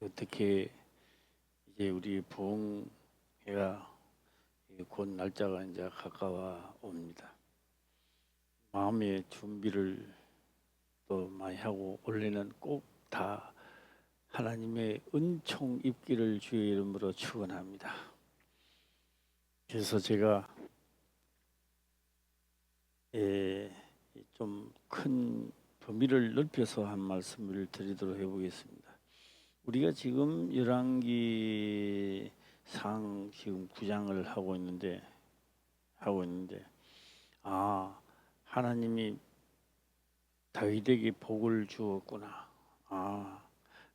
어떻게 이제 우리 부흥회가 곧 날짜가 이제 가까워 옵니다. 마음의 준비를 또 많이 하고 올해는 꼭 다 하나님의 은총 입기를 주의 이름으로 축원합니다. 그래서 제가 좀 큰 범위를 넓혀서 한 말씀을 드리도록 해보겠습니다. 우리가 지금 열왕기상 지금 9장을 하고 있는데 하나님이 다윗에게 복을 주었구나.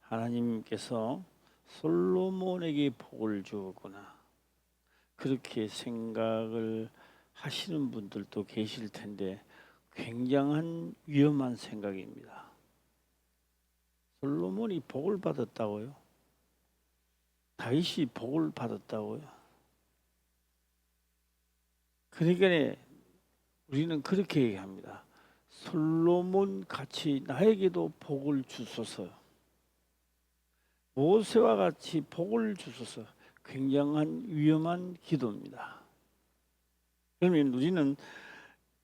하나님께서 솔로몬에게 복을 주었구나. 그렇게 생각을 하시는 분들도 계실 텐데 굉장한 위험한 생각입니다. 솔로몬이 복을 받았다고요? 다윗이 복을 받았다고요? 그러니까 우리는 그렇게 얘기합니다. 솔로몬 같이 나에게도 복을 주소서. 모세와 같이 복을 주소서. 굉장한 위험한 기도입니다. 그러면 우리는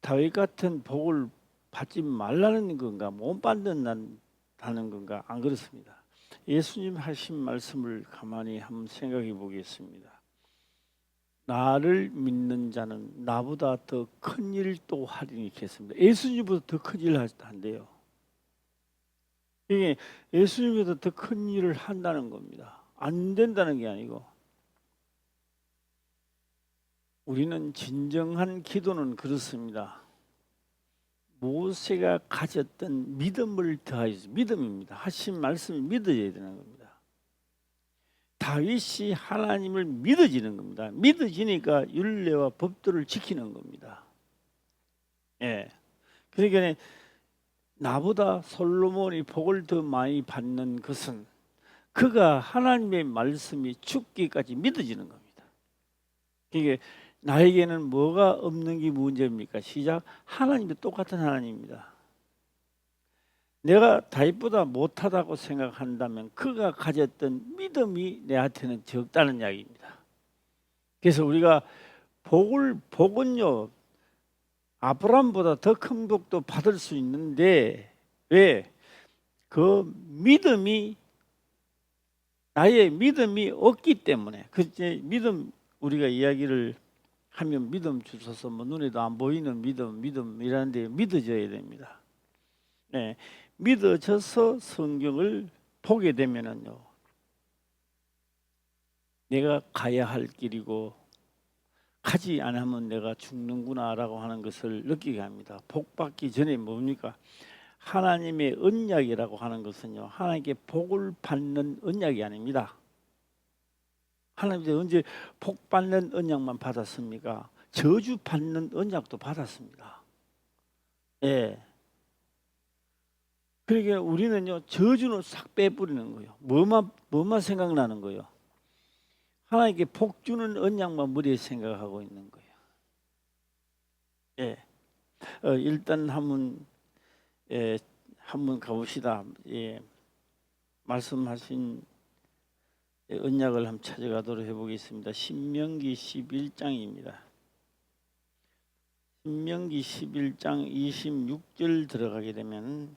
다윗 같은 복을 받지 말라는 건가, 못 받는다는 건가? 안 그렇습니다. 예수님 하신 말씀을 가만히 한번 생각해 보겠습니다. 나를 믿는 자는 나보다 더 큰 일도 하리니 했습니다. 예수님보다 더 큰 일을 한대요. 이게 예수님보다 더 큰 일을 한다는 겁니다. 안 된다는 게 아니고, 우리는 진정한 기도는 그렇습니다. 모세가 가졌던 믿음을 더하여서, 믿음입니다. 하신 말씀을 믿어야 되는 겁니다. 다윗이 하나님을 믿어지는 겁니다. 믿어지니까 율례와 법도를 지키는 겁니다. 그러니까 나보다 솔로몬이 복을 더 많이 받는 것은 그가 하나님의 말씀이 죽기까지 믿어지는 겁니다. 그러니까 나에게는 뭐가 없는 게 문제입니까? 시작. 하나님이 똑같은 하나님입니다. 내가 다윗보다 못하다고 생각한다면 그가 가졌던 믿음이 내한테는 적다는 이야기입니다. 그래서 우리가 복은요, 아브라함보다 더 큰 복도 받을 수 있는데, 왜? 그 믿음이, 나의 믿음이 없기 때문에. 믿음, 우리가 이야기를 하면 믿음 주셔서 뭐 눈에도 안 보이는 믿음이라는데 믿어져야 됩니다. 믿어져서 성경을 보게 되면은요, 내가 가야 할 길이고 가지 않으면 내가 죽는구나라고 하는 것을 느끼게 합니다. 복 받기 전에 뭡니까? 하나님의 언약이라고 하는 것은요, 하나님께 복을 받는 언약이 아닙니다. 하나님께 언제 복 받는 언약만 받았습니까? 저주 받는 언약도 받았습니다. 그러니까 우리는요, 저주는 싹 빼버리는 거예요. 뭐만 생각나는 거예요? 하나님께 복 주는 언약만 머리에 생각하고 있는 거예요. 일단 한번 가봅시다. 말씀하신 언약을 한번 찾아가도록 해보겠습니다. 신명기 11장입니다. 신명기 11장 26절 들어가게 되면,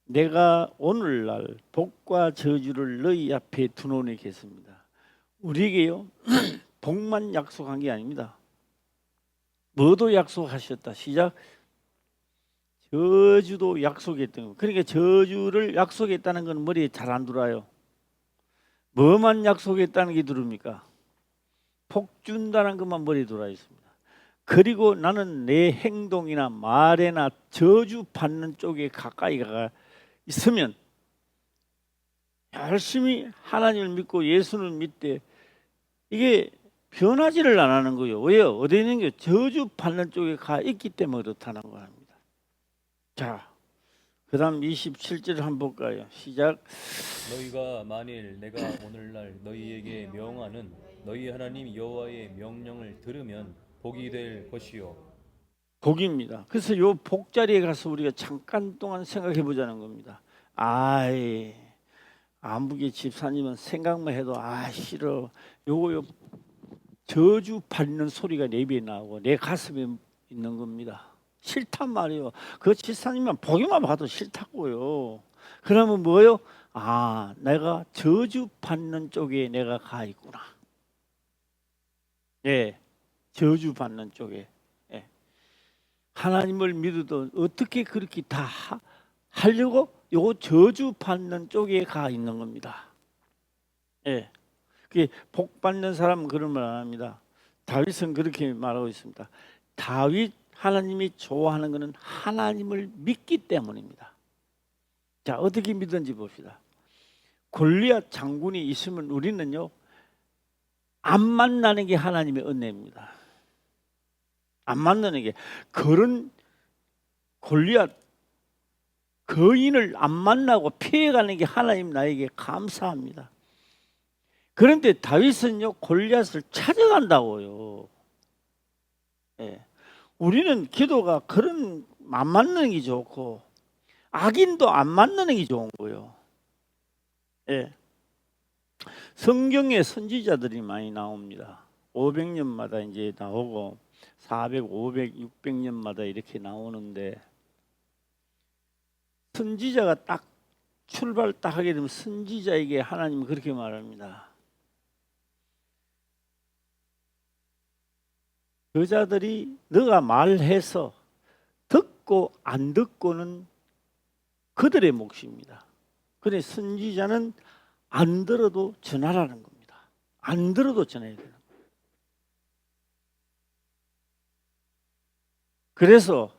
내가 오늘날 복과 저주를 너희 앞에 두노니 겠습니다. 우리에게요, 복만 약속한 게 아닙니다. 뭐도 약속하셨다. 시작. 저주도 약속했던 거. 그러니까 저주를 약속했다는 건 머리에 잘 안 들어와요. 뭐만 약속했다는 게 들어옵니까? 복 준다는 것만 머리에 들어와 있습니다. 그리고 나는 내 행동이나 말에나 저주 받는 쪽에 가까이 가 있으면, 열심히 하나님을 믿고 예수를 믿되 이게 변하지를 안 하는 거예요. 왜요? 어디 있는 게 저주 받는 쪽에 가 있기 때문에 그렇다는 겁니다. 자, 그 다음 27절 한번 볼까요? 시작. 너희가 만일 내가 오늘날 너희에게 명하는 너희 하나님 여호와의 명령을 들으면 복이 될 것이요. 복입니다. 그래서 요 복자리에 가서 우리가 잠깐 동안 생각해 보자는 겁니다. 아무개 집사님은 생각만 해도 아 싫어. 요거 저주 받는 소리가 내 입에 나오고 내 가슴에 있는 겁니다. 싫단 말이에요. 그 집사님만 보기만 봐도 싫다고요. 그러면 뭐요? 아, 내가 저주 받는 쪽에 내가 가 있구나. 예, 저주 받는 쪽에. 예. 하나님을 믿어도 어떻게 그렇게 다 하려고 요 저주 받는 쪽에 가 있는 겁니다. 예. 그게 복 받는 사람은 그런 말 안 합니다. 다윗은 그렇게 말하고 있습니다. 다윗 하나님이 좋아하는 것은 하나님을 믿기 때문입니다. 자, 어떻게 믿는지 봅시다. 골리앗 장군이 있으면 우리는요 안 만나는 게 하나님의 은혜입니다. 안 만나는 게 그런 골리앗 거인을 안 만나고 피해가는 게 하나님 나에게 감사합니다. 그런데 다윗은요 골리앗을 찾아간다고요. 예. 우리는 기도가 그런 안 만나는 게 좋고 악인도 안 만나는 게 좋은 거예요. 예. 성경에 선지자들이 많이 나옵니다. 500년마다 이제 나오고 400, 500, 600년마다 이렇게 나오는데 선지자가 딱 출발 딱 하게 되면 선지자에게 하나님은 그렇게 말합니다. 여자들이 너가 말해서 듣고 안 듣고는 그들의 몫입니다. 그래 선지자는 안 들어도 전하라는 겁니다. 안 들어도 전해야 돼요. 그래서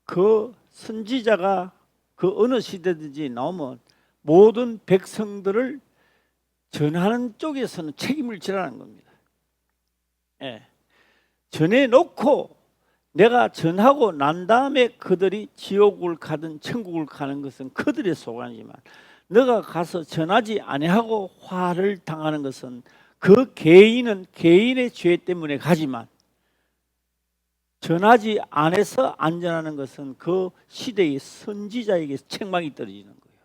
그 선지자가 그 어느 시대든지 나오면 모든 백성들을 전하는 쪽에서는 책임을 지라는 겁니다. 예. 전해놓고 내가 전하고 난 다음에 그들이 지옥을 가든 천국을 가는 것은 그들의 소관이지만 너가 가서 전하지 아니하고 화를 당하는 것은 그 개인은 개인의 죄 때문에 가지만 전하지 않아서 안 전하는 것은 그 시대의 선지자에게 책망이 떨어지는 거예요.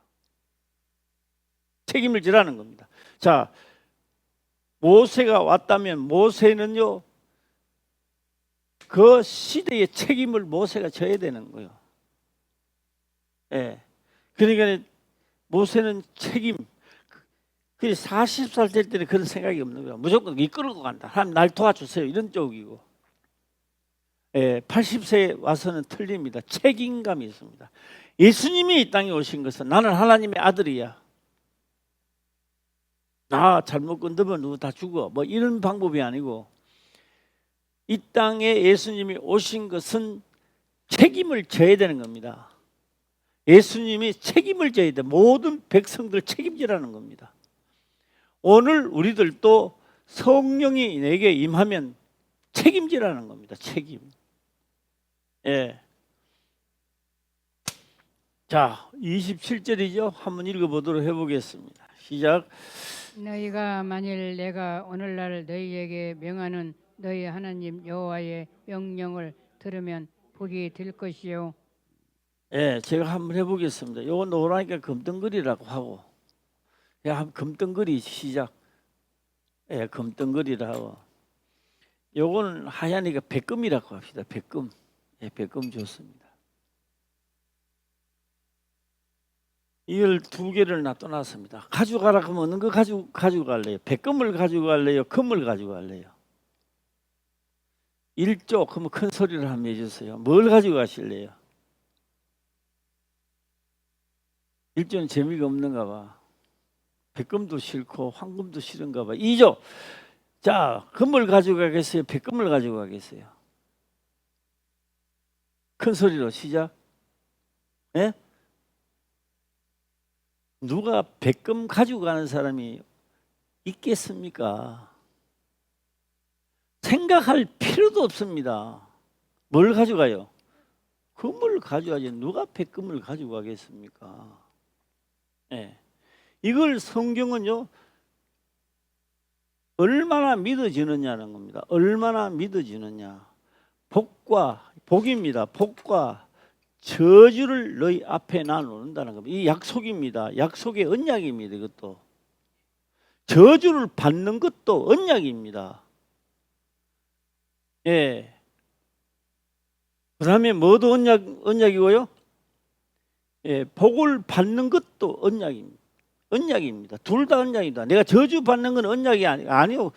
책임을 지라는 겁니다. 자, 모세가 왔다면 모세는요 그 시대의 책임을 모세가 져야 되는 거예요. 예. 그러니까 모세는 책임. 40살 될 때는 그런 생각이 없는 거예요. 무조건 이끌고 간다. 하나님 날 도와주세요. 이런 쪽이고. 예, 80세에 와서는 틀립니다. 책임감이 있습니다. 예수님이 이 땅에 오신 것은 나는 하나님의 아들이야. 나 잘못 건드면 누구 다 죽어. 뭐 이런 방법이 아니고 이 땅에 예수님이 오신 것은 책임을 져야 되는 겁니다. 예수님이 책임을 져야 돼. 모든 백성들 책임지라는 겁니다. 오늘 우리들도 성령이 내게 임하면 책임지라는 겁니다. 책임. 예. 자, 27절이죠. 한번 읽어보도록 해보겠습니다. 시작. 너희가 만일 내가 오늘날 너희에게 명하는 너희 하나님 여호와의 명령을 들으면 복이 될 것이요. 예, 제가 한번 해보겠습니다. 요거 노라니까 금덩거리라고 하고, 야, 금덩거리 시작. 예, 금덩거리라고. 요거는 하얀이가 백금이라고 합시다. 백금. 예, 백금 좋습니다. 이걸 두 개를 놔둬놨습니다. 가져가라 그러면 어느 거 가져갈래요? 백금을 가져갈래요? 금을 가져갈래요? 1조 그러면 큰 소리를 한번 해주세요. 뭘 가져가실래요? 1조는 재미가 없는가 봐. 백금도 싫고 황금도 싫은가 봐. 2조. 자, 금을 가져가겠어요? 백금을 가져가겠어요? 큰 소리로 시작. 예? 누가 백금 가지고 가는 사람이 있겠습니까? 생각할 필요도 없습니다. 뭘 가져가요? 금을 가져가지 누가 백금을 가지고 가겠습니까? 네. 이걸 성경은요 얼마나 믿어지느냐는 겁니다. 얼마나 믿어지느냐. 복입니다. 복과 저주를 너희 앞에 나누는다는 겁니다. 이 약속입니다. 약속의 언약입니다. 이것도 저주를 받는 것도 언약입니다. 예. 그다음에 뭐도 언약이고요. 예, 복을 받는 것도 언약입니다. 언약입니다. 둘 다 언약이다. 내가 저주 받는 건 언약이 아니요.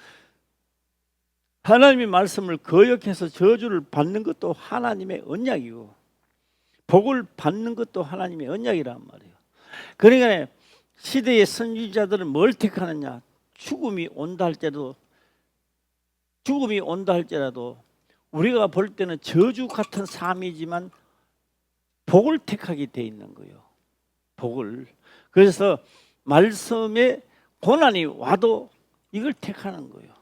하나님의 말씀을 거역해서 저주를 받는 것도 하나님의 언약이고 복을 받는 것도 하나님의 언약이란 말이에요. 그러니까 시대의 선지자들은 뭘 택하느냐? 죽음이 온다 할지라도 우리가 볼 때는 저주 같은 삶이지만 복을 택하게 돼 있는 거예요. 복을. 그래서 말씀에 고난이 와도 이걸 택하는 거예요.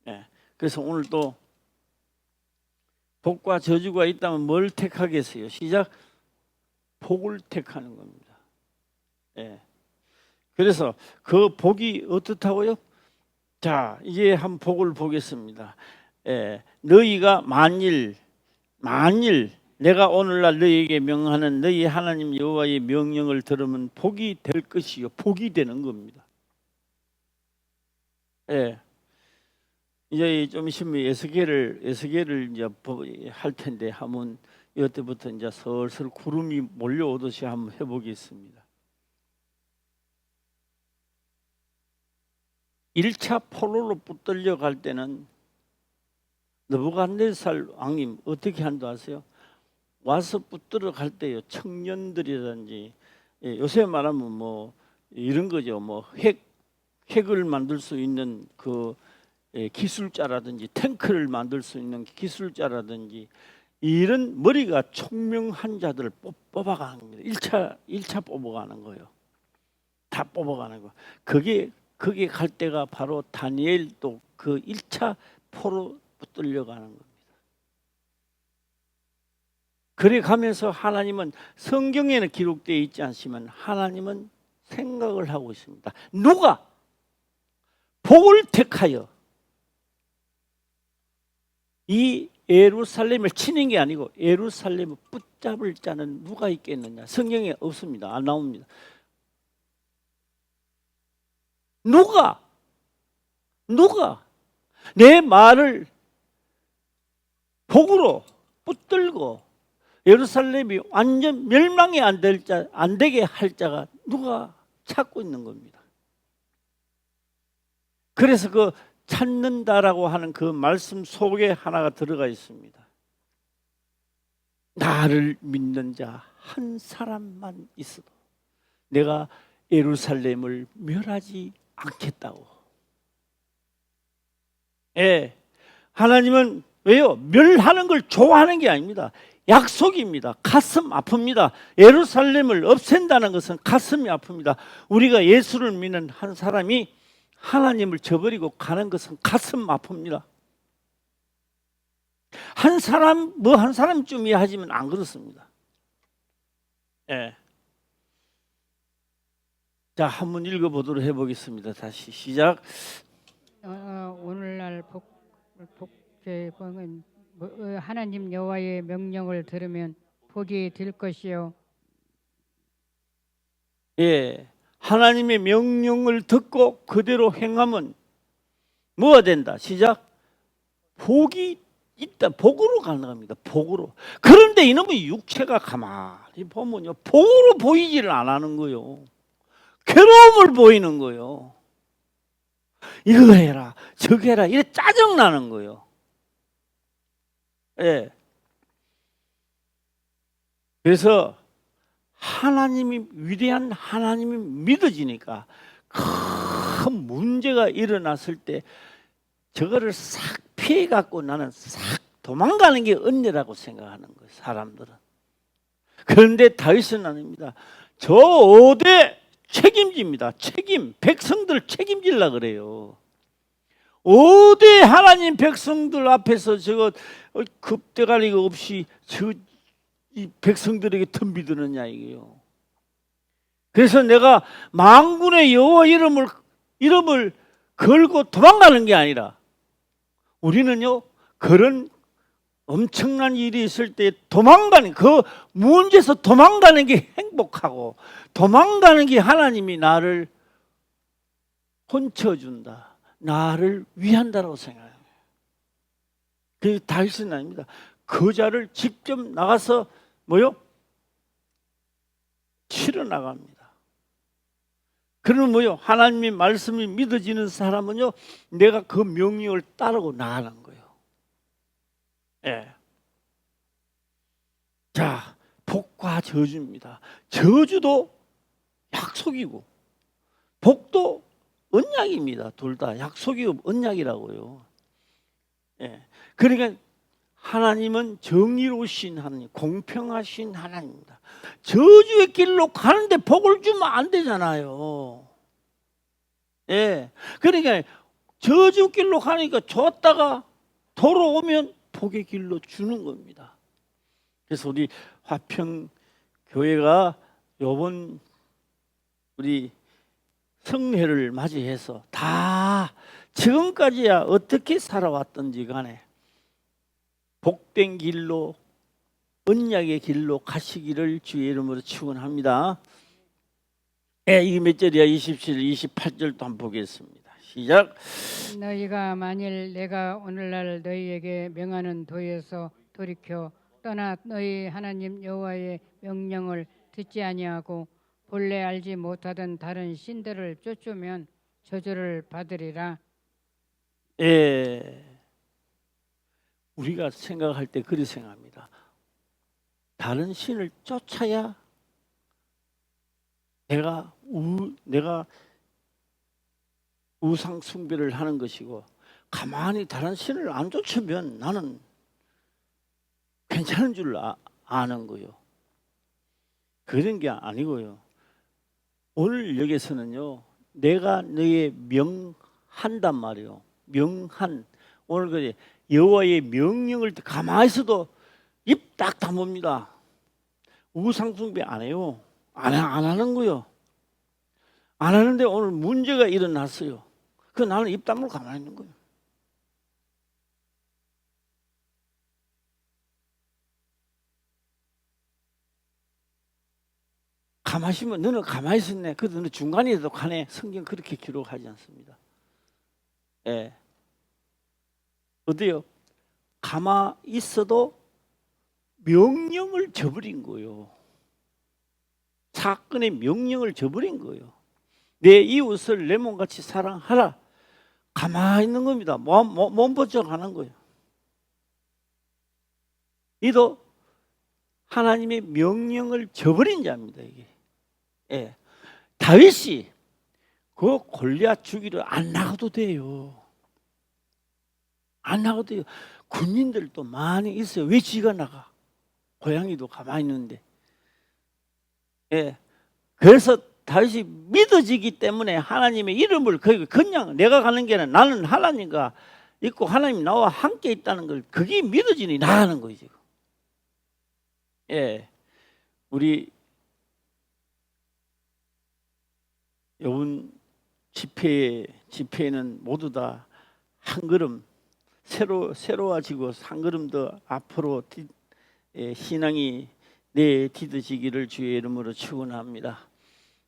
네. 그래서 오늘도 복과 저주가 있다면 뭘 택하겠어요? 시작. 복을 택하는 겁니다. 네. 그래서 그 복이 어떻다고요? 자, 이제 한 복을 보겠습니다. 너희가 만일 내가 오늘날 너희에게 명하는 너희 하나님 여호와의 명령을 들으면 복이 될 것이요. 복이 되는 겁니다. 이제 좀 있으면 에스겔을 이제 할 텐데 한번 이때부터 이제 슬슬 구름이 몰려오듯이 한번 해보겠습니다. 1차 포로로 붙들려 갈 때는 느부갓네살 왕님 어떻게 한다 아세요? 와서 붙들어 갈 때요, 청년들이라든지 요새 말하면 뭐 이런 거죠. 뭐 핵을 만들 수 있는 그 기술자라든지 탱크를 만들 수 있는 기술자라든지 이런 머리가 총명한 자들을 뽑아가는 겁니다. 1차 뽑아가는 거예요. 다 뽑아가는 거. 그게 갈 때가 바로 다니엘도 그 1차 포로 붙들려가는 겁니다. 그래 가면서 하나님은 성경에는 기록되어 있지 않지만 하나님은 생각을 하고 있습니다. 누가 복을 택하여 이 예루살렘을 치는 게 아니고 예루살렘을 붙잡을 자는 누가 있겠느냐? 성경에 없습니다. 안 나옵니다. 누가 내 말을 복으로 붙들고 예루살렘이 완전 멸망이 안 되게 할 자가 누가 찾고 있는 겁니다. 그래서 그 찾는다라고 하는 그 말씀 속에 하나가 들어가 있습니다. 나를 믿는 자 한 사람만 있어도 내가 예루살렘을 멸하지 않겠다고. 하나님은 왜요? 멸하는 걸 좋아하는 게 아닙니다. 약속입니다. 가슴 아픕니다. 예루살렘을 없앤다는 것은 가슴이 아픕니다. 우리가 예수를 믿는 한 사람이 하나님을 저버리고 가는 것은 가슴 아픕니다. 한 사람쯤이 하지만 안 그렇습니다. 자, 한번 읽어보도록 해보겠습니다. 다시 시작. 오늘날 복은 하나님 여호와의 명령을 들으면 복이 될 것이요. 하나님의 명령을 듣고 그대로 행하면 뭐가 된다? 시작. 복이 있다. 복으로 가는 겁니다. 복으로. 그런데 이놈의 육체가 가만히 보면요, 복으로 보이지를 안 하는 거예요. 괴로움을 보이는 거예요. 이거 해라, 저거 해라, 이래 짜증나는 거예요. 그래서 하나님이 위대한 하나님이 믿어지니까 큰 문제가 일어났을 때 저거를 싹 피해 갖고 나는 싹 도망가는 게 은혜라고 생각하는 거예요, 사람들은. 그런데 다윗은 아닙니다. 저 5대 책임집니다. 백성들 책임질라 그래요. 5대 하나님 백성들 앞에서 저거 급대가리가 없이 이 백성들에게 덤비드느냐 이게요. 그래서 내가 만군의 여호와 이름을 걸고 도망가는 게 아니라 우리는요, 그런 엄청난 일이 있을 때 도망가는, 그 문제에서 도망가는 게 행복하고, 도망가는 게 하나님이 나를 혼쳐준다, 나를 위한다라고 생각해요. 그 다윗은 아닙니다. 거자를 직접 나가서 뭐요? 치러 나갑니다. 그러면 뭐요? 하나님의 말씀이 믿어지는 사람은요, 내가 그 명령을 따르고 나가는 거예요. 예. 자, 복과 저주입니다. 저주도 약속이고 복도 언약입니다. 둘 다 약속이고 언약이라고요. 예. 그러니까 하나님은 정의로우신 하나님, 공평하신 하나님입니다. 저주의 길로 가는데 복을 주면 안 되잖아요. 예. 그러니까 저주 길로 가니까 줬다가 돌아오면 복의 길로 주는 겁니다. 그래서 우리 화평 교회가 요번 우리 성회를 맞이해서 다 지금까지야 어떻게 살아왔던지 간에 복된 길로, 언약의 길로 가시기를 주의 이름으로 축원합니다. 이게 몇 절이야? 27, 28절도 한번 보겠습니다. 시작. 너희가 만일 내가 오늘날 너희에게 명하는 도에서 돌이켜 떠나 너희 하나님 여호와의 명령을 듣지 아니하고 본래 알지 못하던 다른 신들을 쫓으면 저주를 받으리라. 예. 우리가 생각할 때 그리 생각합니다. 다른 신을 쫓아야 내가 우상 숭배를 하는 것이고, 가만히 다른 신을 안 쫓으면 나는 괜찮은 줄 아는 거요. 그런 게 아니고요. 오늘 여기서는요, 내가 너의 명한단 말이요. 명한. 오늘 그 여호와의 명령을 가만히 있어도 입 딱 다뭅니다. 우상 숭배 안 해요. 안 하는 거요. 안 하는데 오늘 문제가 일어났어요. 그 나는 입 다물고 가만히 있는 거예요. 가만히 있으면 너는 가만히 있었네. 그래도 너는 중간에도 가네. 성경 그렇게 기록하지 않습니다. 예. 어때요? 가만히 있어도 명령을 저버린 거예요. 사건의 명령을 저버린 거예요. 내 이웃을 내 몸같이 사랑하라. 가만히 있는 겁니다. 몸버쩍 하는 거예요. 이도 하나님의 명령을 저버린 자입니다. 이게. 예. 다윗이 그 골리앗 죽이러 안 나가도 돼요. 안 나가도 돼요. 군인들도 많이 있어요. 왜 지가 나가? 고양이도 가만히 있는데. 예. 그래서 다윗이 믿어지기 때문에 하나님의 이름을 그냥 내가 가는 게 아니라 나는 하나님과 있고 하나님 나와 함께 있다는 걸, 그게 믿어지니 나가는 거예요 지금. 예. 우리 이번 집회에는 모두 다 한 걸음 새로워지고 한 걸음 더 앞으로 신앙이 디뎌지기를 주의 이름으로 축원합니다.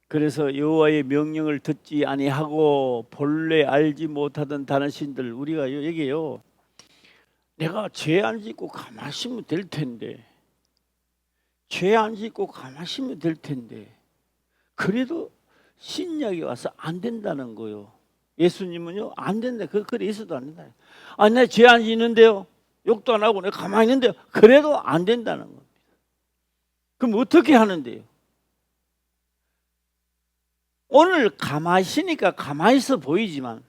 그래서 여호와의 명령을 듣지 아니하고 본래 알지 못하던 다른 신들, 우리가 여기요, 내가 죄 안 짓고 가만히 있으면 될 텐데, 죄 안 짓고 가만히 있으면 될 텐데, 그래도 신약이 와서 안 된다는 거요. 예수님은요, 안 된다. 그래 있어도 안 된다. 아, 내 죄 안 짓는데요, 욕도 안 하고 내가 가만히 있는데요, 그래도 안 된다는 겁니다. 그럼 어떻게 하는데요? 오늘 가만히 있으니까 가만히 있어 보이지만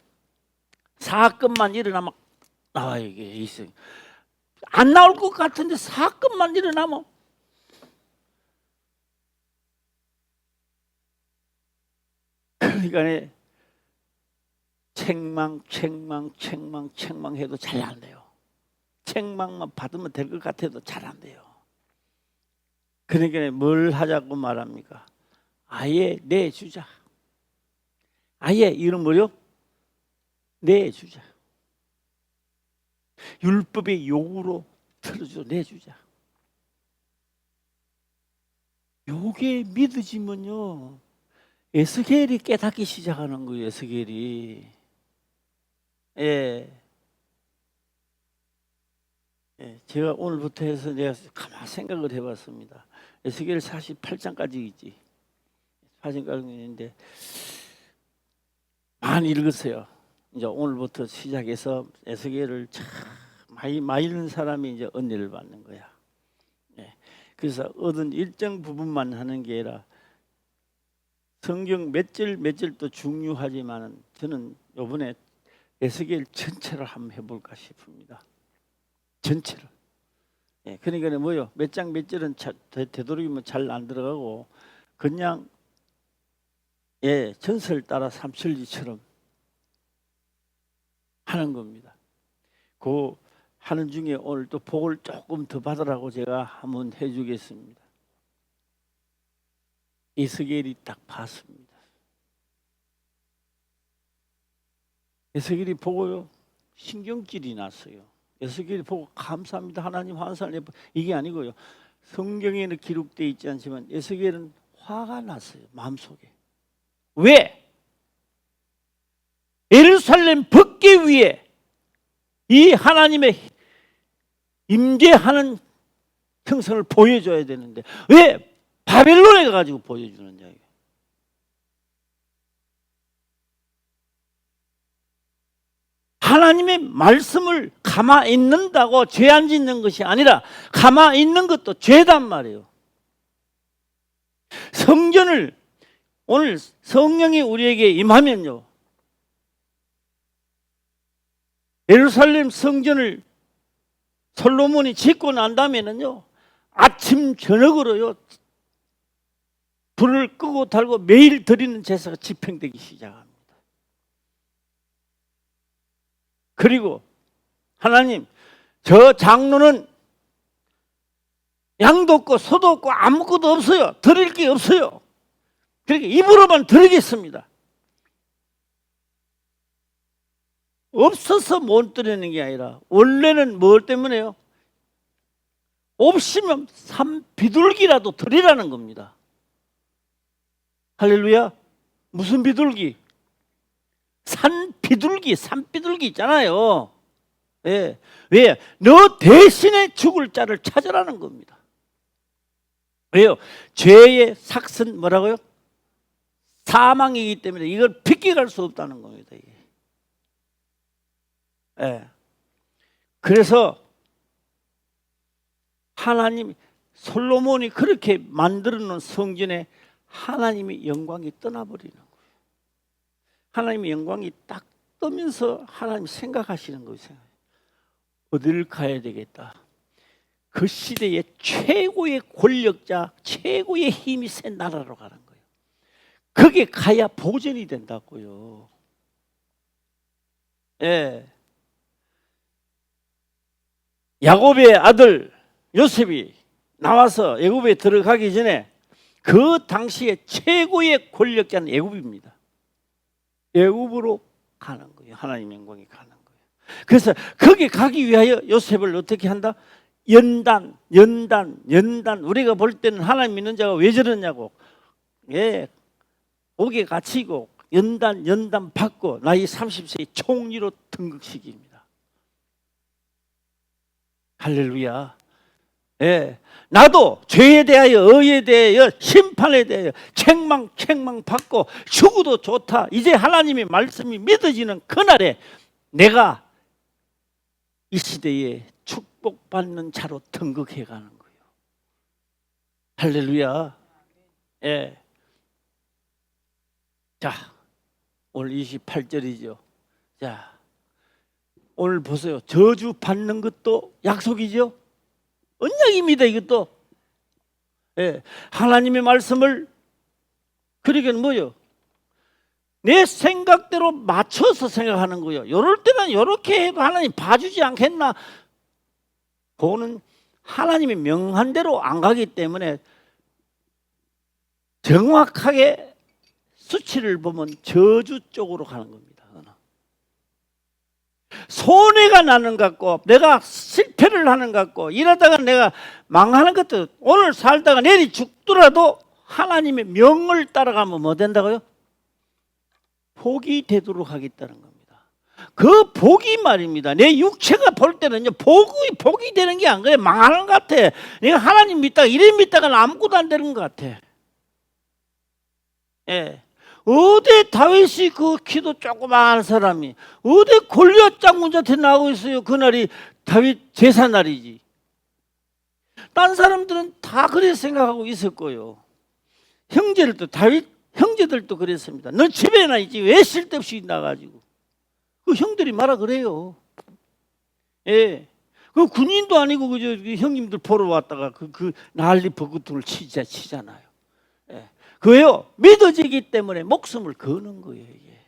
사건만 일어나면 나와요. 이게 있어요. 안 나올 것 같은데 사건만 일어나면 그러니까 책망해도 잘 안 돼요. 책망만 받으면 될 것 같아도 잘 안 돼요. 그러니까 뭘 하자고 말합니까? 아예 내주자. 아예 이런 뭐요? 내주자. 율법의 요구로 틀어줘 내주자. 요게 믿어지면요 에스겔이 깨닫기 시작하는 거예요. 에스겔이. 예. 예, 제가 오늘부터 해서 내가 가만 생각을 해봤습니다. 에스겔 48장까지 있지. 48장까지 있는데 많이 읽으세요. 이제 오늘부터 시작해서 에스겔을 참 많이 읽는 사람이 이제 은혜를 받는 거야. 예, 그래서 얻은 일정 부분만 하는 게 아니라 성경 몇 절도 중요하지만은 저는 이번에 에스겔 전체를 한번 해볼까 싶습니다. 전체를. 예, 그러니까 뭐요? 몇 장 몇 절은 되도록이면 잘 안 들어가고 그냥 예 전설 따라 삼천리처럼 하는 겁니다. 그 하는 중에 오늘 또 복을 조금 더 받으라고 제가 한번 해주겠습니다. 에스겔이 딱 봤습니다. 에스겔이 보고요 신경질이 났어요. 에스겔이 보고 감사합니다 하나님 환상을 이게 아니고요. 성경에는 기록되어 있지 않지만 에스겔은 화가 났어요. 마음속에. 왜? 예루살렘 벗기 위해 이 하나님의 임재하는 형상을 보여줘야 되는데 왜 바벨론에 가가지고 보여주느냐. 하나님의 말씀을 가만히 있는다고 죄 안 짓는 것이 아니라 가만히 있는 것도 죄단 말이에요. 성전을 오늘 성령이 우리에게 임하면요 예루살렘 성전을 솔로몬이 짓고 난 다음에는요 아침 저녁으로요 불을 끄고 달고 매일 드리는 제사가 집행되기 시작합니다. 그리고 하나님 저 장로는 양도 없고 소도 없고 아무것도 없어요. 드릴 게 없어요. 그러니까 입으로만 드리겠습니다. 없어서 못 드리는 게 아니라 원래는 뭐 때문에요? 없으면 산 비둘기라도 드리라는 겁니다. 할렐루야. 무슨 비둘기? 산 비둘기 있잖아요. 예. 왜? 너 대신에 죽을 자를 찾으라는 겁니다. 왜요? 죄의 삭은 뭐라고요? 사망이기 때문에 이걸 비껴갈 수 없다는 겁니다. 이게. 예. 그래서 하나님 솔로몬이 그렇게 만들어 놓은 성전에 하나님의 영광이 떠나버리는 거예요. 하나님의 영광이 딱 뜨면서 하나님 생각하시는 거예요. 어디를 가야 되겠다. 그 시대의 최고의 권력자, 최고의 힘이 센 나라로 가는 거예요. 거기에 가야 보존이 된다고요. 예. 야곱의 아들 요셉이 나와서 애굽에 들어가기 전에 그 당시에 최고의 권력자는 애굽입니다. 애굽으로 가는 거예요. 하나님 영광이 가는 거예요. 그래서 거기 가기 위하여 요셉을 어떻게 한다? 연단. 우리가 볼 때는 하나님 믿는 자가 왜 저러냐고. 예, 옥에 갇히고 연단 받고 나이 30세에 총리로 등극시킵니다. 할렐루야. 예, 나도 죄에 대하여 의에 대하여 심판에 대하여 책망 받고 죽어도 좋다. 이제 하나님의 말씀이 믿어지는 그날에 내가 이 시대에 축복받는 자로 등극해 가는 거예요. 할렐루야. 예. 자, 오늘 28절이죠. 자, 오늘 보세요. 저주 받는 것도 약속이죠. 언약입니다. 이것도. 예. 하나님의 말씀을 그러니까 뭐요? 내 생각대로 맞춰서 생각하는 거예요. 이럴 때는 이렇게 해도 하나님 봐주지 않겠나? 그거는 하나님이 명한 대로 안 가기 때문에 정확하게 수치를 보면 저주 쪽으로 가는 겁니다. 손해가 나는 것 같고 내가 실패를 하는 것 같고 이러다가 내가 망하는 것도 오늘 살다가 내일 죽더라도 하나님의 명을 따라가면 뭐 된다고요? 복이 되도록 하겠다는 겁니다. 그 복이 말입니다. 내 육체가 볼 때는요 복이 되는 게 안 그래. 망하는 것 같아. 내가 하나님 믿다가 이래 믿다가 아무것도 안 되는 것 같아. 예. 어디 다윗이 그 키도 조그마한 사람이 어디 골리앗 장군한테 나오고 있어요. 그날이 다윗 제사 날이지. 딴 사람들은 다 그래 생각하고 있을 거예요. 형제들도 다윗 형제들도 그랬습니다. 너 집에나 있지 왜 쓸데없이 나가지고. 그 형들이 말아 그래요. 예. 그 군인도 아니고 그 형님들 보러 왔다가 그 난리 버그통을 치잖아요. 예. 그예요. 믿어지기 때문에 목숨을 거는 거예요, 이게.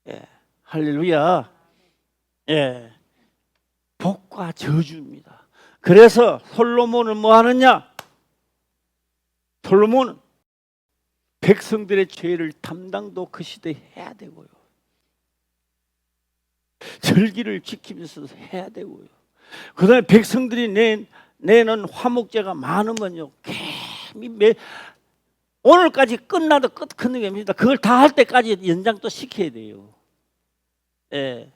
예. 할렐루야. 예. 복과 저주입니다. 그래서 솔로몬은 뭐 하느냐? 솔로몬은 백성들의 죄를 담당도 그 시대에 해야 되고요. 절기를 지키면서 해야 되고요. 그 다음에 백성들이 내는 화목제가 많으면요. 오늘까지 끝나도 끝 끊는 게 아닙니다. 그걸 다 할 때까지 연장 또 시켜야 돼요. 예.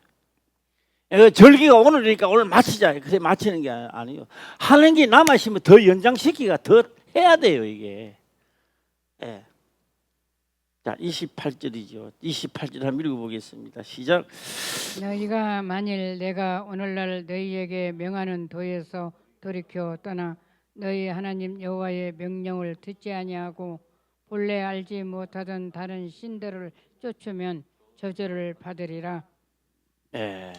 절기가 오늘이니까 오늘 마치자. 그래 마치는 게 아니에요. 하는 게 남아있으면 더 연장시키기가 더 해야 돼요, 이게. 예. 자, 28절이죠. 28절 한번 읽어보겠습니다. 시작. 너희가 만일 내가 오늘날 너희에게 명하는 도에서 돌이켜 떠나 너희 하나님 여호와의 명령을 듣지 아니하고 본래 알지 못하던 다른 신들을 쫓으면 저주를 받으리라. 예.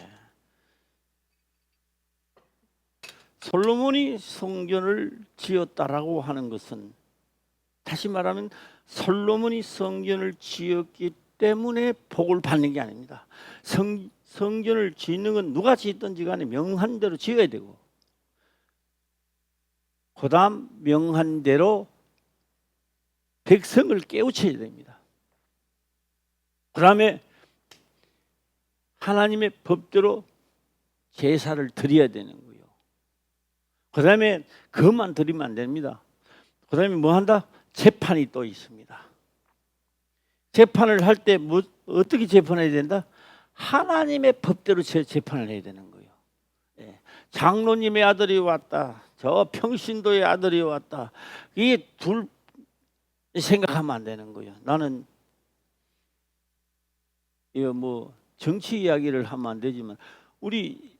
솔로몬이 성전을 지었다라고 하는 것은 다시 말하면 솔로몬이 성전을 지었기 때문에 복을 받는 게 아닙니다. 성전을 짓는 건 누가 짓든지 간에 명한 대로 지어야 되고 그 다음 명한 대로 백성을 깨우쳐야 됩니다. 그 다음에 하나님의 법대로 제사를 드려야 되는 거예요. 그 다음에 그것만 드리면 안 됩니다. 그 다음에 뭐 한다? 재판이 또 있습니다. 재판을 할 때 뭐 어떻게 재판해야 된다? 하나님의 법대로 재판을 해야 되는 거예요. 예. 장로님의 아들이 왔다. 저 평신도의 아들이 왔다. 이게 둘 생각하면 안 되는 거예요. 나는 이거 뭐 정치 이야기를 하면 안 되지만 우리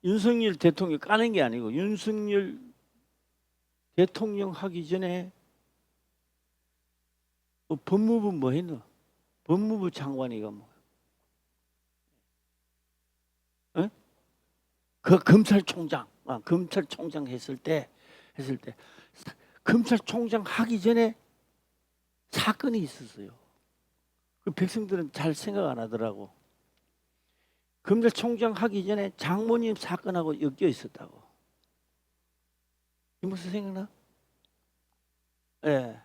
윤석열 대통령 까는 게 아니고 윤석열 대통령 하기 전에 법무부 뭐 했노? 법무부 장관이가 뭐? 에? 그 검찰총장, 검찰총장 했을 때 검찰총장 하기 전에 사건이 있었어요. 그 백성들은 잘 생각 안 하더라고. 검찰총장 하기 전에 장모님 사건하고 엮여 있었다고. 이 무슨 생각나? 예.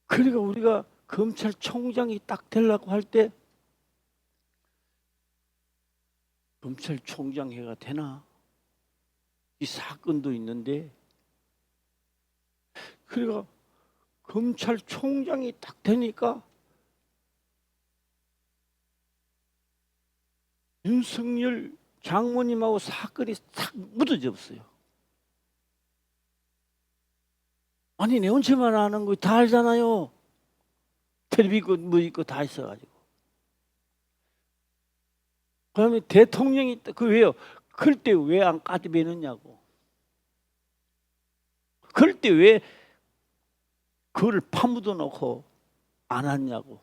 그러니까 우리가 검찰총장이 딱 되려고 할 때 검찰총장 해가 되나? 이 사건도 있는데 그러니까 검찰총장이 딱 되니까 윤석열 장모님하고 사건이 싹 묻어졌어요. 아니 내 혼자만 아는 거 다 알잖아요. 텔레비 있고 뭐 있고 다 있어가지고. 그러면 대통령이 그 왜요? 그럴 때 왜 안 까디베느냐고. 그럴 때 왜 그걸 파묻어 놓고 안 하냐고.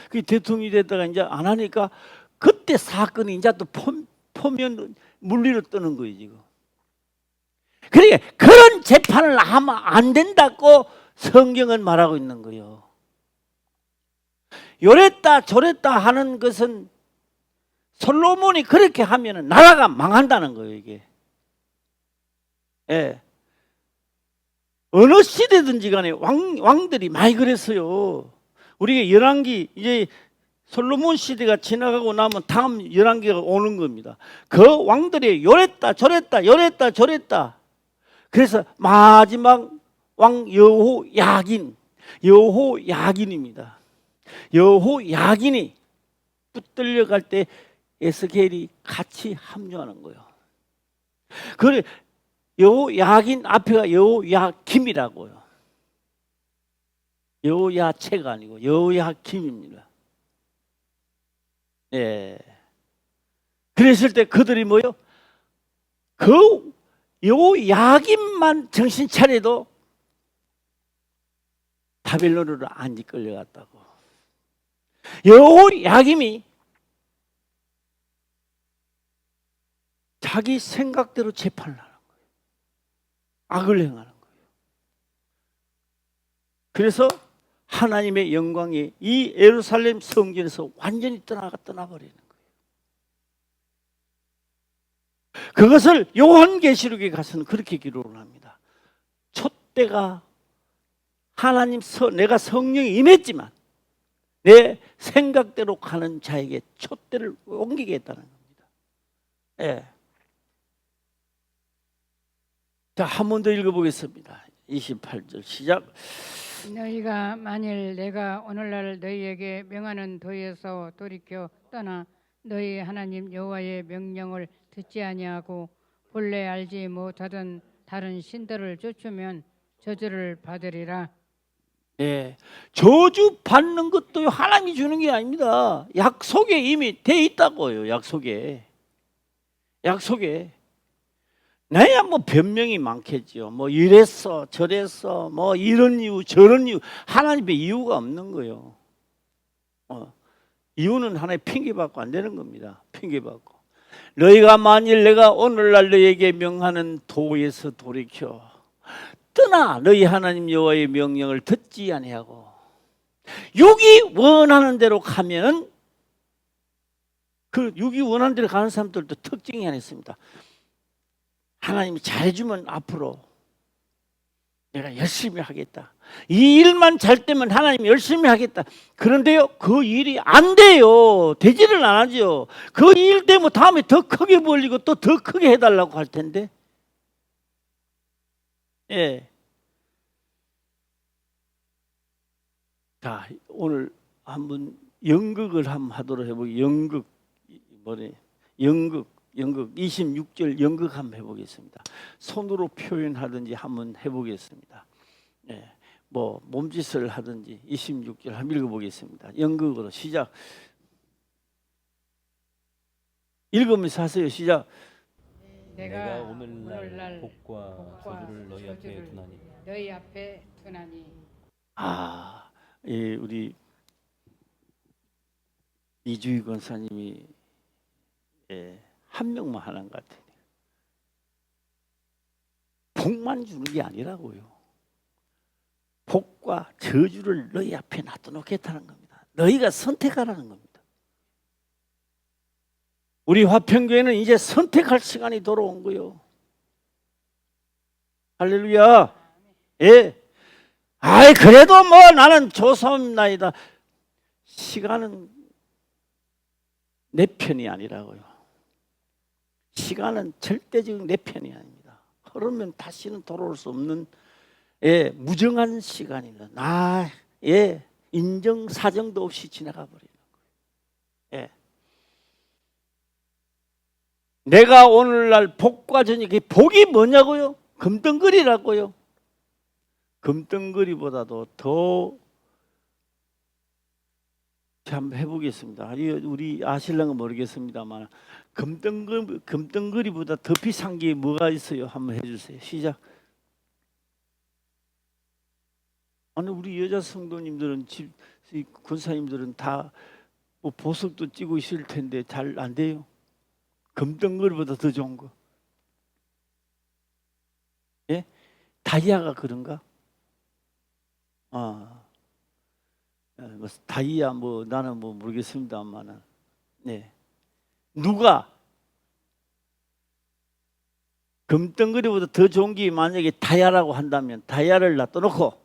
그 대통령이 됐다가 이제 안 하니까 그때 사건이 이제 또 포면 물리로 뜨는 거예요 지금. 그러니까 그런 재판을 하면 안 된다고 성경은 말하고 있는 거예요. 요랬다 저랬다 하는 것은 솔로몬이 그렇게 하면 나라가 망한다는 거예요 이게. 예. 어느 시대든지 간에 왕들이 많이 그랬어요. 우리가 열왕기 이제 솔로몬 시대가 지나가고 나면 다음 열왕기가 오는 겁니다. 그 왕들이 요랬다 저랬다 요랬다 저랬다. 그래서 마지막 왕 여호야긴입니다. 여호야긴이 붙들려 갈 때 에스겔이 같이 합류하는 거예요. 그래 여호야긴 앞에가 여호야김이라고요. 여호야체가 아니고 여호야김입니다. 예. 그랬을 때 그들이 뭐요? 그 여호야김만 정신 차려도 바벨론으로 안 이끌려갔다고. 여호야김이 자기 생각대로 재판을 하는 거예요. 악을 행하는 거예요. 그래서 하나님의 영광이 이 예루살렘 성전에서 완전히 떠나버리는 거예요. 그것을 요한계시록에 가서는 그렇게 기록을 합니다. 촛대가 내가 성령이 임했지만 내 생각대로 가는 자에게 촛대를 옮기겠다는 겁니다. 예. 자, 한 번 더 읽어보겠습니다. 28절 시작. 너희가 만일 내가 오늘날 너희에게 명하는 도에서 돌이켜 떠나 너희 하나님 여호와의 명령을 듣지 아니하고 본래 알지 못하던 다른 신들을 쫓으면 저주를 받으리라. 예, 저주 받는 것도 하나님이 주는 게 아닙니다. 약속에 이미 돼 있다고요. 약속에 나야 뭐 변명이 많겠죠. 뭐 이랬어 저랬어 뭐 이런 이유 저런 이유. 하나님의 이유가 없는 거예요. 이유는 하나의 핑계받고 안 되는 겁니다. 핑계받고 너희가 만일 내가 오늘날 너희에게 명하는 도에서 돌이켜 떠나 너희 하나님 여호와의 명령을 듣지 아니하고 육이 원하는 대로 가면 그 육이 원하는 대로 가는 사람들도 특징이 하나 있습니다. 하나님이 잘해주면 앞으로 내가 열심히 하겠다. 이 일만 잘 되면 하나님이 열심히 하겠다. 그런데요, 그 일이 안 돼요. 되지를 안 하죠. 그 일 되면 다음에 더 크게 벌리고 또 더 크게 해달라고 할 텐데. 예. 자, 오늘 한번 연극을 한번 하도록 해보기. 연극 26절 연극 한번 해보겠습니다. 손으로 표현하든지 한번 해보겠습니다. 예, 뭐 몸짓을 하든지 26절 한번 읽어보겠습니다. 연극으로 시작. 읽으면서 하세요. 시작. 내가 오늘날 복과 저주를 너희 앞에 두나니. 너희 앞에 두나니. 예, 우리 이주희 권사님이 한 명만 하는 것 같아요. 복만 주는 게 아니라고요. 복과 저주를 너희 앞에 놔둬놓겠다는 겁니다. 너희가 선택하라는 겁니다. 우리 화평교회는 이제 선택할 시간이 돌아온 거요. 할렐루야. 예. 그래도 뭐 나는 조사옵나이다. 시간은 내 편이 아니라고요. 시간은 절대적인 내 편이 아닙니다. 흐르면 다시는 돌아올 수 없는 무정한 시간입니다. 인정 사정도 없이 지나가 버리는 거예요. 내가 오늘날 복과 전이 복이 뭐냐고요? 금덩거리라고요. 금덩거리보다도 더 한번 해보겠습니다. 우리 아실랑은 모르겠습니다만 금덩거리보다 더 비싼 게 뭐가 있어요? 한번 해주세요. 시작. 아니 우리 여자 성도님들은 군사님들은 다 뭐 보석도 찌고 있을 텐데 잘 안 돼요? 금덩거리보다 더 좋은 거. 예? 다이아가 그런가? 뭐 다이아 뭐 나는 뭐 모르겠습니다만은 누가 금덩거리보다 더 좋은 게 만약에 다이아라고 한다면 다이아를 놔둬놓고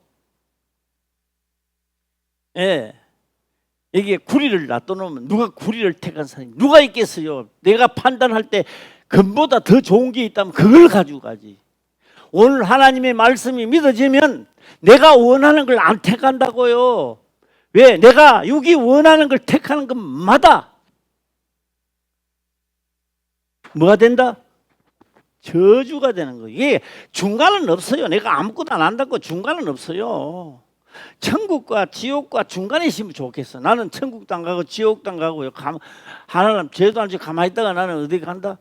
이게 구리를 놔둬놓으면 누가 구리를 택한 사람이 누가 있겠어요? 내가 판단할 때 금보다 더 좋은 게 있다면 그걸 가지고 가지. 오늘 하나님의 말씀이 믿어지면 내가 원하는 걸 안 택한다고요. 왜? 내가 육이 원하는 걸 택하는 것마다 뭐가 된다? 저주가 되는 거예요. 이게 중간은 없어요. 내가 아무것도 안 한다고 중간은 없어요. 천국과 지옥과 중간에 있으면 좋겠어. 나는 천국도 안 가고 지옥도 안 가고요. 하나님 죄도 안 지고 가만히 있다가 나는 어디 간다?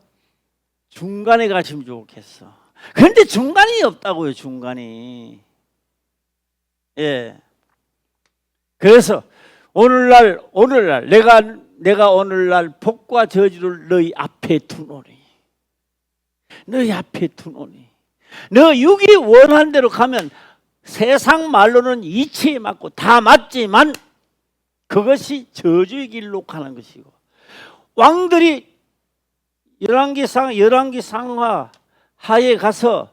중간에 가시면 좋겠어. 그런데 중간이 없다고요. 중간이. 예. 그래서 오늘날 내가 오늘날 복과 저주를 너희 앞에 두노니. 너희 앞에 두노니. 너 육이 원하는 대로 가면 세상 말로는 이치에 맞고 다 맞지만 그것이 저주의 길로 가는 것이고, 왕들이 열왕기상하 하에 가서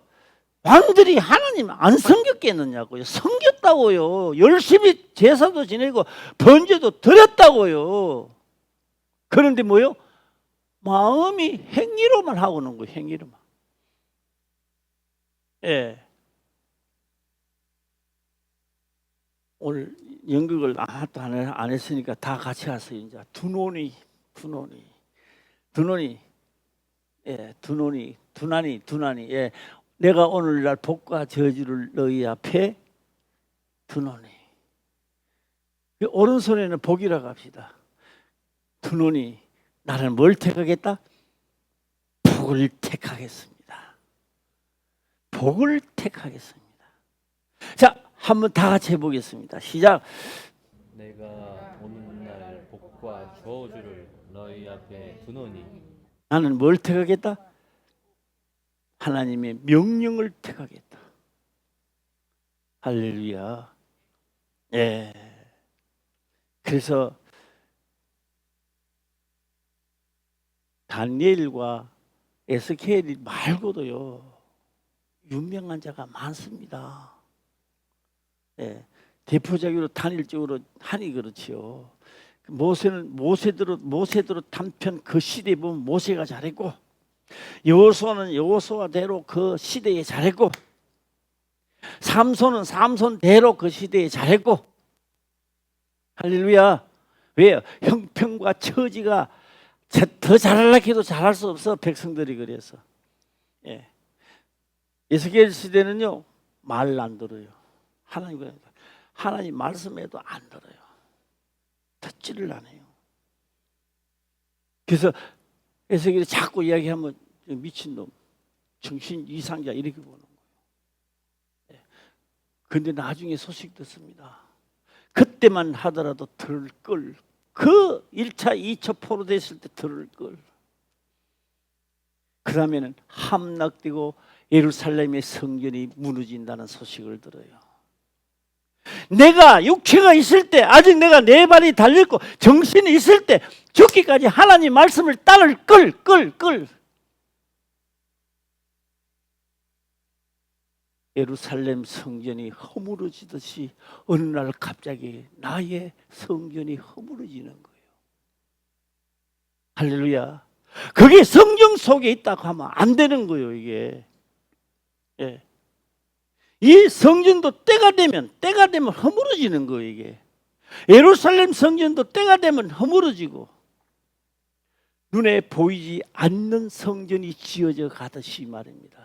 왕들이 하나님 안 섬겼겠느냐고요. 섬겼다고요. 열심히 제사도 지내고 번제도 드렸다고요. 그런데 뭐요? 마음이 행위로만 하고 오는 거예요. 행위로만. 예. 오늘 연극을 안 했으니까 다 같이 하세요. 이제 두노니, 예, 두나니, 예. 내가 오늘날 복과 저주를 너희 앞에 두노니. 오른손에는 복이라고 합시다. 두노니, 나는 뭘 택하겠다? 복을 택하겠습니다. 복을 택하겠습니다. 자, 한번 다 같이 해보겠습니다. 시작. 내가 오늘날 복과 저주를 너희 앞에 두노니. 나는 뭘 택하겠다? 하나님의 명령을 택하겠다. 할렐루야. 예. 그래서 다니엘과 에스겔 말고도요, 유명한 자가 많습니다. 예. 대표적으로 다니엘적으로 하니 그렇지요. 모세대로 단편 그 시대에 보면 모세가 잘했고, 여호수아는 여호수아대로 그 시대에 잘했고, 삼손은 삼손대로 그 시대에 잘했고. 할렐루야. 왜요? 형편과 처지가 더 잘하려고 해도 잘할 수 없어. 백성들이 그래서. 예. 에스겔 시대는요, 말 안 들어요. 하나님 말씀에도 안 들어요. 듣지를 않아요. 그래서 에스겔이 자꾸 이야기하면 미친놈, 정신 이상자 이렇게 보는 거예요. 그런데 나중에 소식 듣습니다. 그때만 하더라도 들을 걸. 그 1차, 2차 포로 됐을 때 들을 걸. 그 다음에는 함락되고 예루살렘의 성전이 무너진다는 소식을 들어요. 내가 육체가 있을 때, 아직 내가 내 발이 달렸고 정신이 있을 때 죽기까지 하나님 말씀을 따를 걸. 예루살렘 성전이 허물어지듯이 어느 날 갑자기 나의 성전이 허물어지는 거예요. 할렐루야. 그게 성경 속에 있다고 하면 안 되는 거예요, 이게. 예. 이 성전도 때가 되면 허물어지는 거예요, 이게. 예루살렘 성전도 때가 되면 허물어지고 눈에 보이지 않는 성전이 지어져 가듯이 말입니다.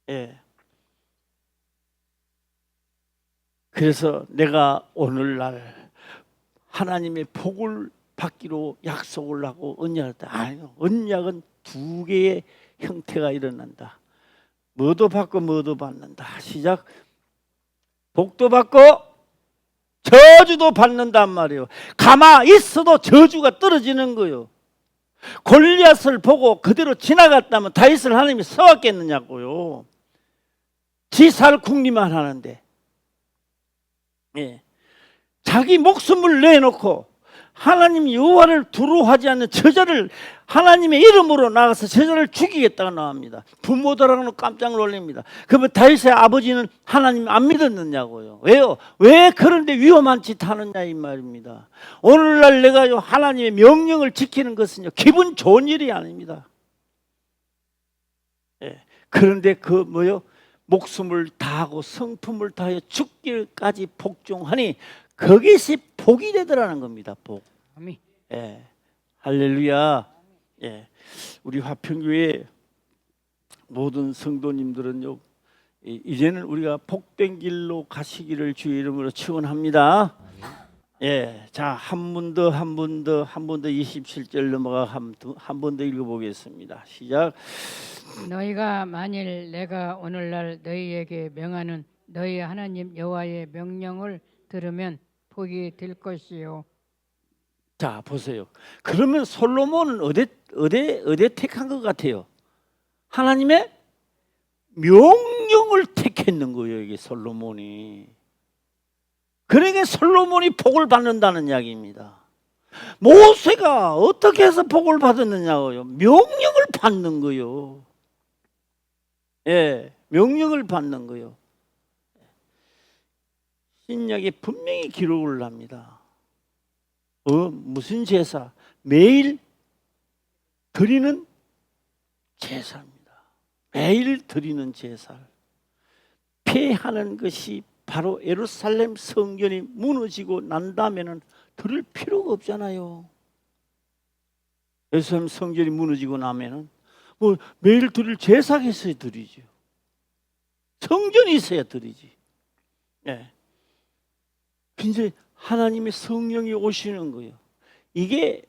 예. 그래서 내가 오늘날 하나님의 복을 받기로 약속을 하고 언약을 때, 아니요, 언약은 두 개의 형태가 일어난다. 뭐도 받고 뭐도 받는다. 시작. 복도 받고 저주도 받는단 말이에요. 가만히 있어도 저주가 떨어지는 거예요. 골리앗을 보고 그대로 지나갔다면 다윗을 하나님이 써왔겠느냐고요. 지살 궁리만 하는데, 예. 자기 목숨을 내놓고 하나님 여호와를 두려워하지 않는 저자를 하나님의 이름으로 나가서 저자를 죽이겠다고 나옵니다. 부모들하고는 깜짝 놀랍니다. 그러면 다윗의 아버지는 하나님 안 믿었느냐고요. 왜요? 왜 그런데 위험한 짓 하느냐 이 말입니다. 오늘날 내가 하나님의 명령을 지키는 것은요 기분 좋은 일이 아닙니다. 예. 그런데 그 목숨을 다하고 성품을 다하여 죽기까지 복종하니 그것이 복이 되더라는 겁니다. 복. 아멘. 예. 할렐루야. 예. 우리 화평교회 모든 성도님들은요 이제는 우리가 복된 길로 가시기를 주의 이름으로 축원합니다. 예. 자, 한 번 더 27절 넘어가 한 번 더 읽어보겠습니다. 시작. 너희가 만일 내가 오늘날 너희에게 명하는 너희 하나님 여호와의 명령을 들으면 복이 될 것이요. 자, 보세요. 그러면 솔로몬은 어디 택한 것 같아요? 하나님의 명령을 택했는 거예요, 이게 솔로몬이. 그러니까 솔로몬이 복을 받는다는 이야기입니다. 모세가 어떻게 해서 복을 받았느냐고요? 명령을 받는 거요. 예, 명령을 받는 거요. 신약에 분명히 기록을 합니다. 무슨 제사? 매일 드리는 제사입니다. 매일 드리는 제사. 폐하는 것이 바로 예루살렘 성전이 무너지고 난다면은 드릴 필요가 없잖아요. 예루살렘 성전이 무너지고 나면은 매일 드릴 제사가 있어야 드리죠. 성전이 있어야 드리지. 예. 이제 하나님의 성령이 오시는 거예요. 이게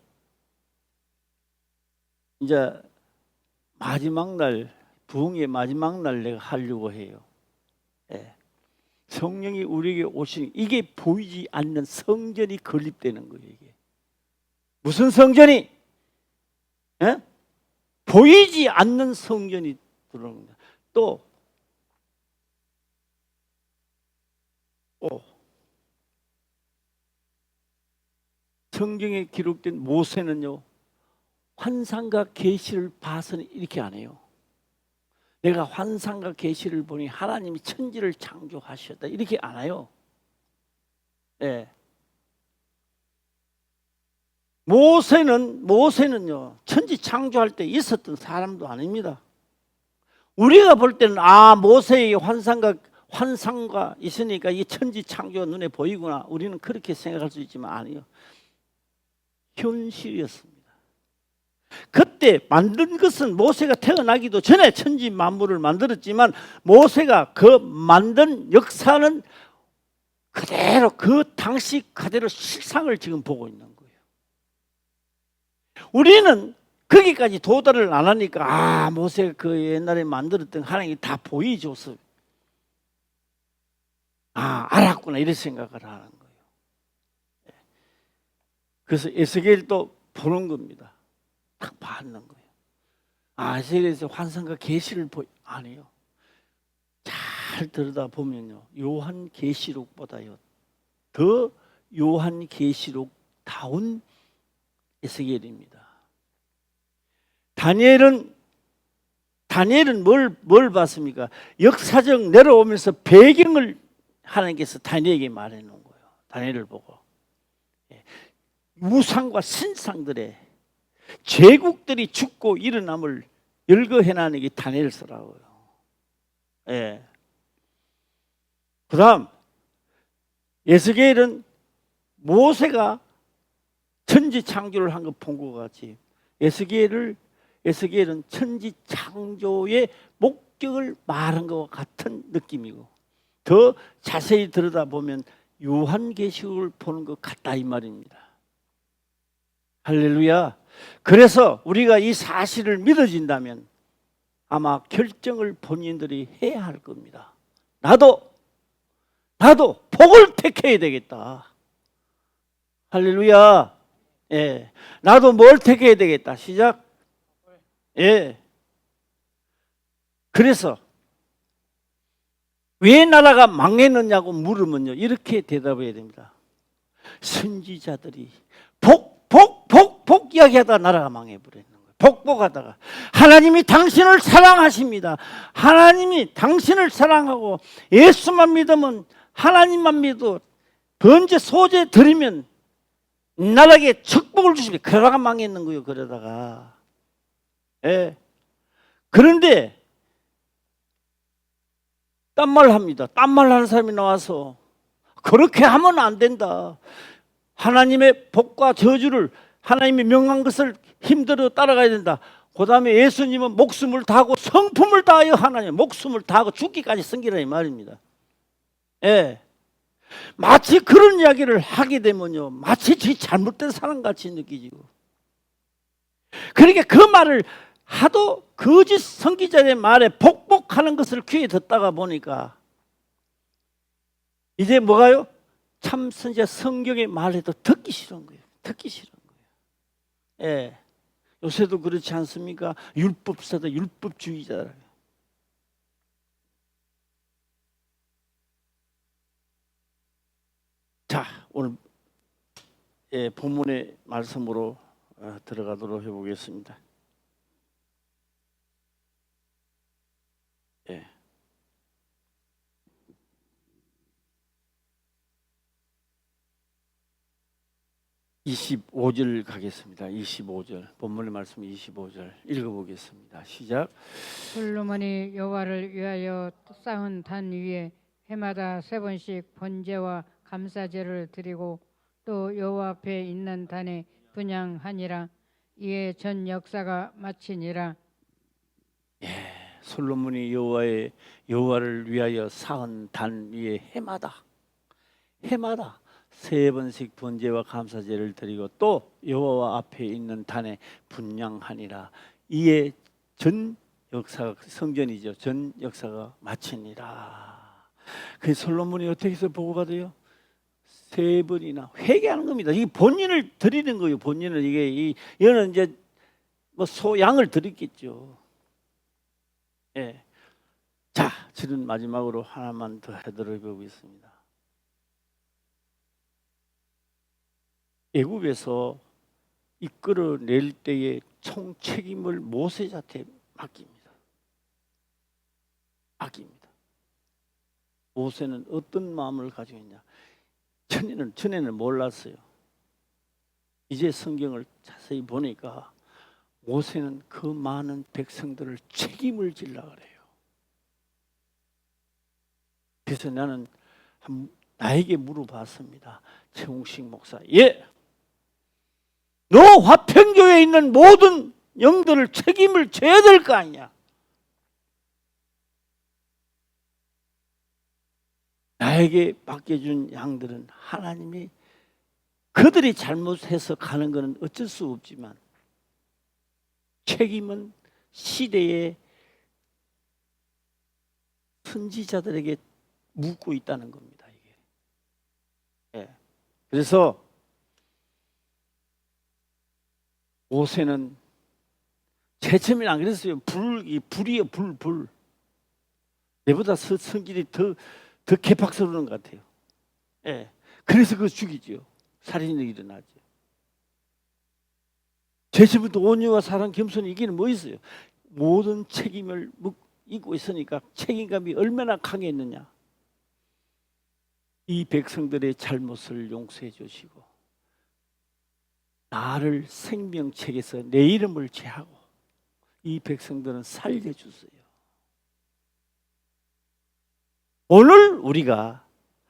이제 마지막 날, 부흥의 마지막 날 내가 하려고 해요. 예. 성령이 우리에게 오시는 이게 보이지 않는 성전이 건립되는 거예요. 이게 무슨 성전이? 예? 보이지 않는 성전이 들어옵니다. 또 성경에 기록된 모세는요 환상과 계시를 봐서는 이렇게 안 해요. 내가 환상과 계시를 보니 하나님이 천지를 창조하셨다 이렇게 안 해요. 예. 모세는요 천지 창조할 때 있었던 사람도 아닙니다. 우리가 볼 때는 모세의 환상과 있으니까 이 천지 창조가 눈에 보이구나 우리는 그렇게 생각할 수 있지만 아니요. 현실이었습니다. 그때 만든 것은 모세가 태어나기도 전에 천지 만물을 만들었지만 모세가 그 만든 역사는 그대로 그 당시 그대로 실상을 지금 보고 있는 거예요. 우리는 거기까지 도달을 안 하니까 모세가 그 옛날에 만들었던 하나님이 다 보여줘서 알았구나 이런 생각을 하는 거예요. 그래서 에스겔도 보는 겁니다. 딱 받는 거예요. 에스겔에서 환상과 계시를 아니요. 잘 들여다 보면요. 요한 계시록보다요. 더 요한 계시록 다운 에스겔입니다. 다니엘은 뭘 봤습니까? 역사적 내려오면서 배경을 하나님께서 다니엘에게 말해 놓은 거예요. 다니엘을 보고. 우상과 신상들의 제국들이 죽고 일어남을 열거해나는 게 다니엘서라고요. 예. 그 다음 에스겔은 모세가 천지 창조를 한 거 본 것 같이 에스겔은 천지 창조의 목적을 말한 것 같은 느낌이고 더 자세히 들여다보면 요한계시록을 보는 것 같다 이 말입니다. 할렐루야. 그래서 우리가 이 사실을 믿어진다면 아마 결정을 본인들이 해야 할 겁니다. 나도 복을 택해야 되겠다. 할렐루야. 예. 나도 뭘 택해야 되겠다. 시작. 예. 그래서 왜 나라가 망했느냐고 물으면요 이렇게 대답해야 됩니다. 선지자들이 복 복복 이야기하다가 나라가 망해버리는 거예요. 복복하다가 하나님이 당신을 사랑하십니다. 하나님이 당신을 사랑하고 예수만 믿으면 하나님만 믿어 번제 소제 드리면 나라에게 축복을 주십니다. 그러다가 망했는 거예요. 그러다가 예. 그런데 딴말 합니다. 딴말 하는 사람이 나와서 그렇게 하면 안 된다. 하나님의 복과 저주를 하나님이 명한 것을 힘들어 따라가야 된다. 그 다음에 예수님은 목숨을 다하고 성품을 다하여 하나님 목숨을 다하고 죽기까지 섬기라 이 말입니다. 예. 마치 그런 이야기를 하게 되면요 마치 잘못된 사람같이 느끼지고 그러니까 그 말을 하도 거짓 선지자의 말에 복복하는 것을 귀에 듣다가 보니까 이제 뭐가요? 참 선지자 성경의 말에도 듣기 싫은 거예요. 듣기 싫은 거예요. 예. 요새도 그렇지 않습니까? 율법사도 율법주의자라고요. 자, 오늘 본문의 말씀으로 들어가도록 해보겠습니다. 예. 25절 가겠습니다. 25절 본문의 말씀 25절 읽어보겠습니다. 시작. 솔로몬이 여호와를 위하여 쌓은 단 위에 해마다 3번씩 번제와 감사제를 드리고 또 여호와 앞에 있는 단에 분향하니라. 이에 전 역사가 마치니라. 솔로몬이 여호와를 위하여 쌓은 단 위에 해마다 3번씩 번제와 감사제를 드리고 또 여호와 앞에 있는 단에 분향하니라. 이에 전 역사가 성전이죠. 전 역사가 마치니라. 그 솔로몬이 어떻게 해서 보고가 돼요? 3번이나 회개하는 겁니다. 이게 본인을 드리는 거예요. 본인을 이거는 이제 뭐 양을 드리겠죠. 예. 자, 저는 마지막으로 하나만 더 해드려 보겠습니다. 애굽에서 이끌어낼 때의 총책임을 모세한테 맡깁니다. 모세는 어떤 마음을 가지고 있냐? 전에는 몰랐어요. 이제 성경을 자세히 보니까 모세는 그 많은 백성들을 책임을 지려고 그래요. 그래서 나는 나에게 물어봤습니다. 최홍식 목사, 너 화평교회에 있는 모든 영들을 책임을 져야 될 거 아니냐? 나에게 맡겨준 양들은 하나님이 그들이 잘못해서 가는 것은 어쩔 수 없지만 책임은 시대의 선지자들에게 묻고 있다는 겁니다. 이게. 그래서 모세는 제처음에는 안 그랬어요. 불이요, 불. 내보다 성질이 더 개팍스러운 것 같아요. 그래서 그거 죽이죠. 살인이 일어나죠. 제처음부터 온유와 사랑, 겸손이 이기는 뭐 있어요? 모든 책임을 이고 있으니까 책임감이 얼마나 강했느냐. 이 백성들의 잘못을 용서해 주시고 나를 생명책에서 내 이름을 제하고 이 백성들은 살려주세요. 오늘 우리가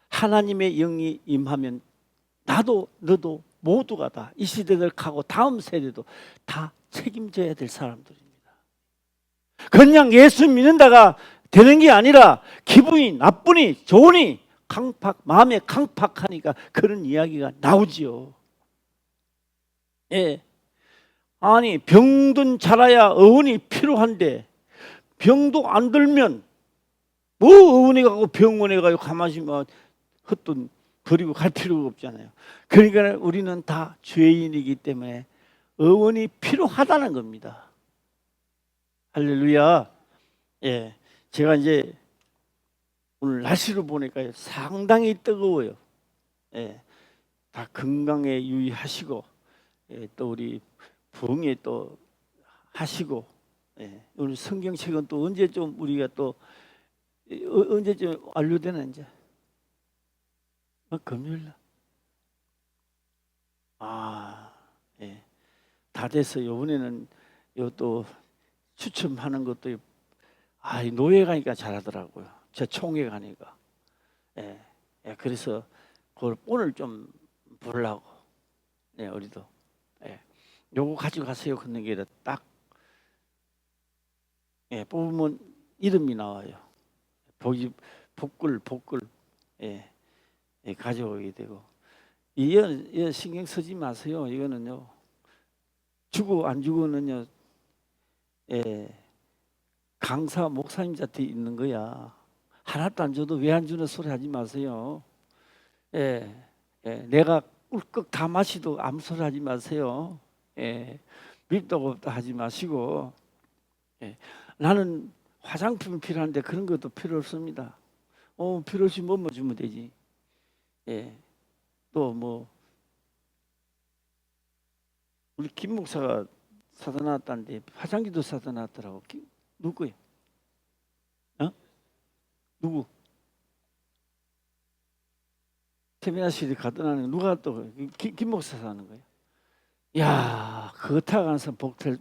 하나님의 영이 임하면 나도 너도 모두가 다 이 시대를 가고 다음 세대도 다 책임져야 될 사람들입니다. 그냥 예수 믿는다가 되는 게 아니라 기분이 나쁘니 좋으니 마음에 강팍하니까 그런 이야기가 나오지요. 아니 병든 자라야 의원이 필요한데 병도 안 들면 뭐 의원에 가고 병원에 가고 가만히 헛돈 버리고 갈 필요가 없잖아요. 그러니까 우리는 다 죄인이기 때문에 의원이 필요하다는 겁니다. 할렐루야. 제가 이제 오늘 날씨로 보니까 상당히 뜨거워요. 다 건강에 유의하시고 또 우리 부흥회 또 하시고, 오늘 성경책은 또 언제쯤 우리가 또 언제쯤 완료되나 이제? 금요일 날. 예. 다 돼서 이번에는 또 추첨하는 것도 이 노예 가니까 잘하더라고요. 제 총회 가니까. 그래서 그걸 오늘 좀 보려고. 우리도. 요거 가지고 가세요. 그런 게 딱 뽑으면 이름이 나와요. 복글 가져오게 되고. 이건 신경 쓰지 마세요. 이거는요. 주고 안 주고는요. 강사 목사님한테 있는 거야. 하나도 안 줘도 왜 안 주는 소리 하지 마세요. 내가 꿀꺽 다 마시도 아무 소리 하지 마세요. 밉다고 없다 하지 마시고. 나는 화장품이 필요한데 그런 것도 필요 없습니다. 필요 없이 뭐 주면 되지. 또 뭐 우리 김 목사가 사다 놨다는데 화장기도 사다 놨더라고. 누구야? 누구? 세미나실에 가다 놨는 누가 또 김 목사 사는 거야? 야, 그거 타가면서 복들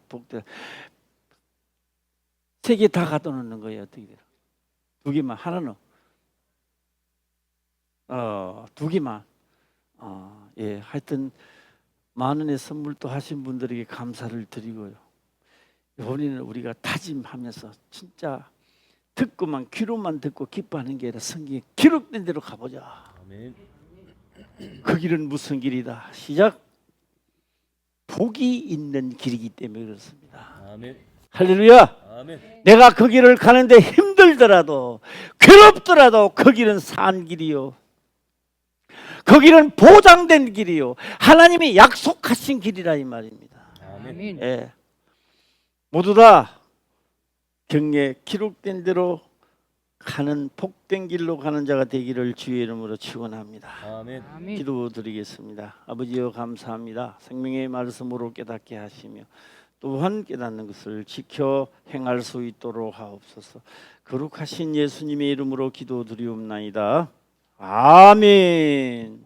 3개 다 갖다 놓는 거예요. 어떻게 돼요? 2개만 하나는 2개만. 하여튼 만원의 선물도 하신 분들에게 감사를 드리고요. 이번에는 우리가 다짐하면서 진짜 듣고만 귀로만 듣고 기뻐하는 게 아니라 성경에 기록된 대로 가보자. 아멘. 그 길은 무슨 길이다. 시작. 복이 있는 길이기 때문에 그렇습니다. 아멘. 할렐루야. 아멘. 내가 그 길을 가는데 힘들더라도 괴롭더라도 그 길은 산 길이요. 그 길은 보장된 길이요. 하나님이 약속하신 길이라 이 말입니다. 아멘. 모두 다 경례 기록된 대로 가는 복된 길로 가는 자가 되기를 주의 이름으로 축원합니다. 아멘. 기도드리겠습니다. 아버지여 감사합니다. 생명의 말씀으로 깨닫게 하시며 또한 깨닫는 것을 지켜 행할 수 있도록 하옵소서. 거룩하신 예수님의 이름으로 기도드리옵나이다. 아멘.